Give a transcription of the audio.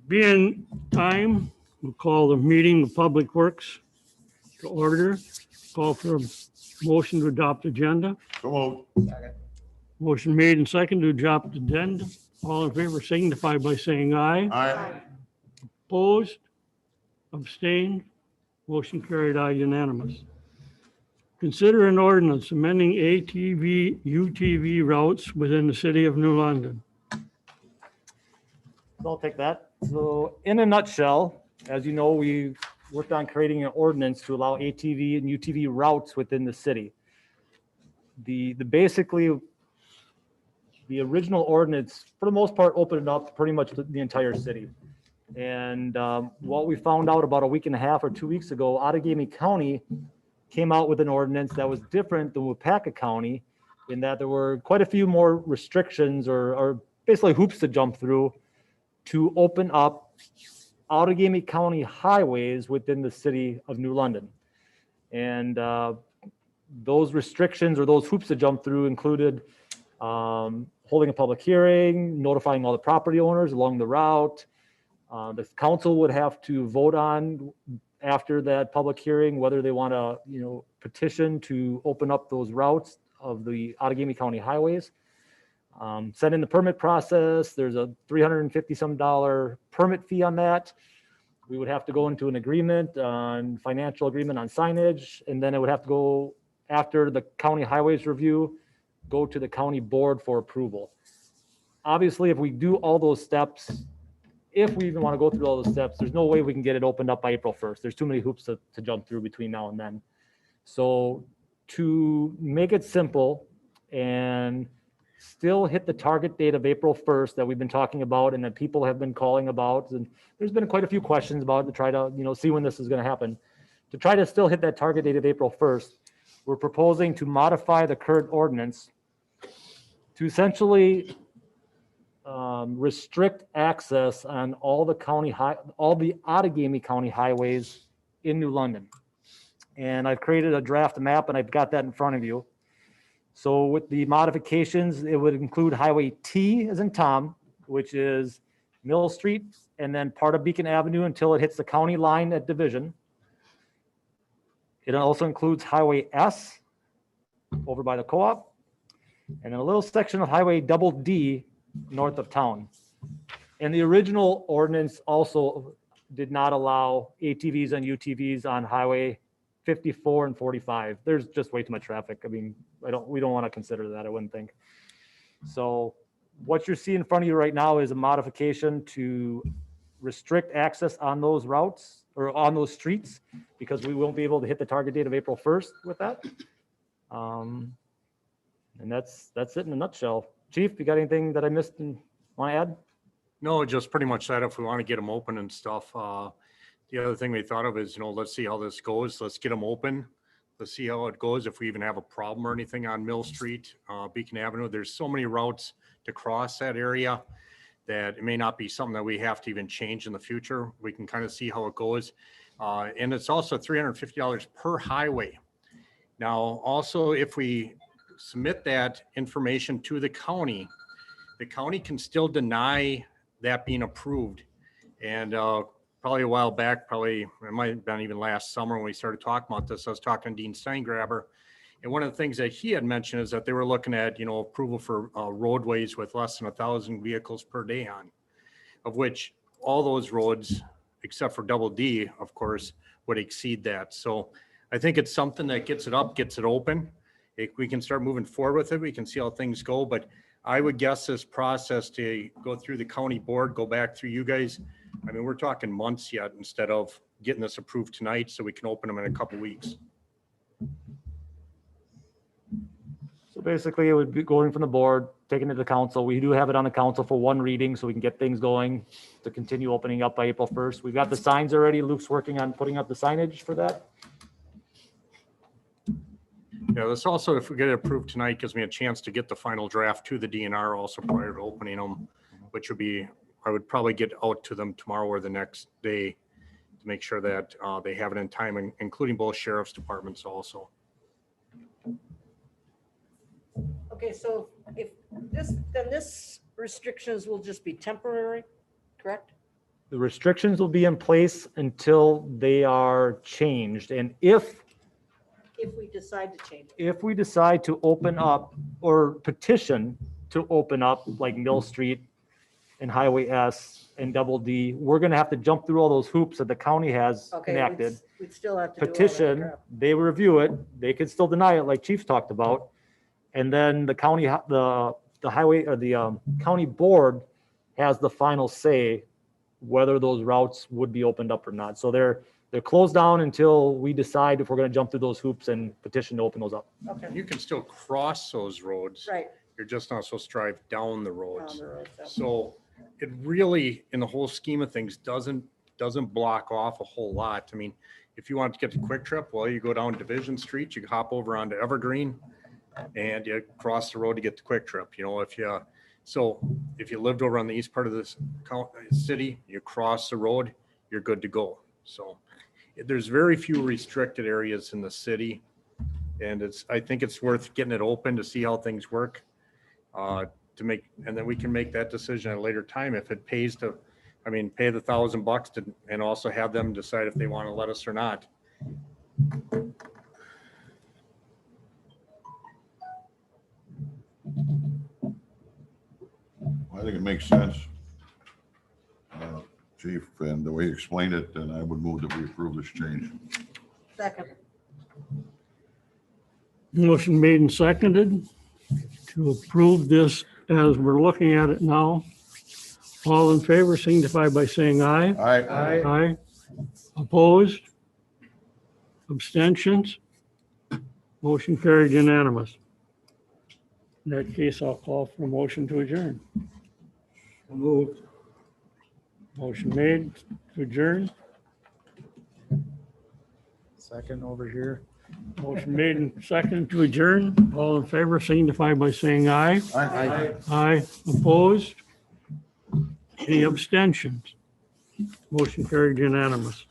Being time, we'll call the meeting of Public Works to order. Call for a motion to adopt agenda. So moved. Motion made and second to adopt agenda. All in favor signify by saying aye. Aye. Opposed? Abstained? Motion carried aye unanimous. Consider an ordinance amending ATV, UTV routes within the city of New London. I'll take that. So in a nutshell, as you know, we worked on creating an ordinance to allow ATV and UTV routes within the city. Basically, the original ordinance, for the most part, opened it up pretty much the entire city. And what we found out about a week and a half or 2 weeks ago, Outagamie County came out with an ordinance that was different than Wapaka County in that there were quite a few more restrictions or basically hoops to jump through to open up Outagamie County highways within the city of New London. And those restrictions or those hoops to jump through included holding a public hearing, notifying all the property owners along the route. The council would have to vote on after that public hearing whether they want to, petition to open up those routes of the Outagamie County highways. Send in the permit process. There's a $350 permit fee on that. We would have to go into an agreement on financial agreement on signage, and then it would have to go after the county highways review, go to the county board for approval. Obviously, if we do all those steps, if we even want to go through all those steps, there's no way we can get it opened up by April 1st. There's too many hoops to jump through between now and then. So to make it simple and still hit the target date of April 1st that we've been talking about and that people have been calling about, and there's been quite a few questions about it to try to, see when this is going to happen. To try to still hit that target date of April 1st, we're proposing to modify the current ordinance to essentially restrict access on all the Outagamie County highways in New London. And I've created a draft map and I've got that in front of you. So with the modifications, it would include Highway T as in Tom, which is Mill Street, and then part of Beacon Avenue until it hits the county line at Division. It also includes Highway S over by the co-op, and then a little section of Highway Double D north of town. And the original ordinance also did not allow ATVs and UTVs on Highway 54 and 45. There's just way too much traffic. I mean, we don't want to consider that, I wouldn't think. So what you're seeing in front of you right now is a modification to restrict access on those routes or on those streets because we won't be able to hit the target date of April 1st with that. And that's it in a nutshell. Chief, you got anything that I missed and want to add? No, just pretty much that if we want to get them open and stuff. The other thing we thought of is, let's see how this goes. Let's get them open. Let's see how it goes. If we even have a problem or anything on Mill Street, Beacon Avenue, there's so many routes to cross that area that it may not be something that we have to even change in the future. We can kind of see how it goes. And it's also $350 per highway. Now, also, if we submit that information to the county can still deny that being approved. And probably a while back, it might have been even last summer when we started talking about this, I was talking to Dean Steingraber. And one of the things that he had mentioned is that they were looking at, approval for roadways with less than 1,000 vehicles per day on, of which all those roads, except for Double D, of course, would exceed that. So I think it's something that gets it up, gets it open. If we can start moving forward with it, we can see how things go. But I would guess this process to go through the county board, go back through you guys. I mean, we're talking months yet instead of getting this approved tonight so we can open them in a couple weeks. So basically it would be going from the board, taking it to the council. We do have it on the council for one reading so we can get things going to continue opening up by April 1st. We've got the signs already. Luke's working on putting up the signage for that. Yeah, this also, if we get it approved tonight, gives me a chance to get the final draft to the DNR also prior to opening them, which would be, I would probably get out to them tomorrow or the next day to make sure that they have it in time, including both sheriff's departments also. Okay, so if this restrictions will just be temporary, correct? The restrictions will be in place until they are changed. And if If we decide to change it. if we decide to open up or petition to open up like Mill Street and Highway S and Double D, we're gonna have to jump through all those hoops that the county has Okay, enacted. we'd still have to do all that Petition, crap. they review it, they could still deny it like Chief talked about. And then the county, the highway or the county board has the final say whether those routes would be opened up or not. So they're closed down until we decide if we're gonna jump through those hoops and petition to open those up. Okay, You can still cross those roads. right. You're just not supposed to drive down the down roads. the road, so. So it really, in the whole scheme of things, doesn't block off a whole lot. I mean, if you want to get to Quick Trip, well, you go down Division Street, you hop over onto Evergreen and you cross the road to get to Quick Trip. You know, if you lived over on the east part of this city, you cross the road, you're good to go. So there's very few restricted areas in the city. And I think it's worth getting it open to see how things work. And then we can make that decision at a later time if it pays to, pay the $1,000 and also have them decide if they want to let us or not. I think it makes sense, Chief, and the way you explained it, and I would move that we approve this change. Second, Motion made and seconded to approve this as we're looking at it now. All in favor signify by saying aye. Aye. Aye. Opposed? Abstentions? Motion carried unanimous. In that case, I'll call for a motion to adjourn. Moved. Motion made to adjourn. Second over here. Motion made and seconded to adjourn. All in favor signify by saying aye. Aye. Aye. Opposed? Any abstentions? Motion carried unanimous.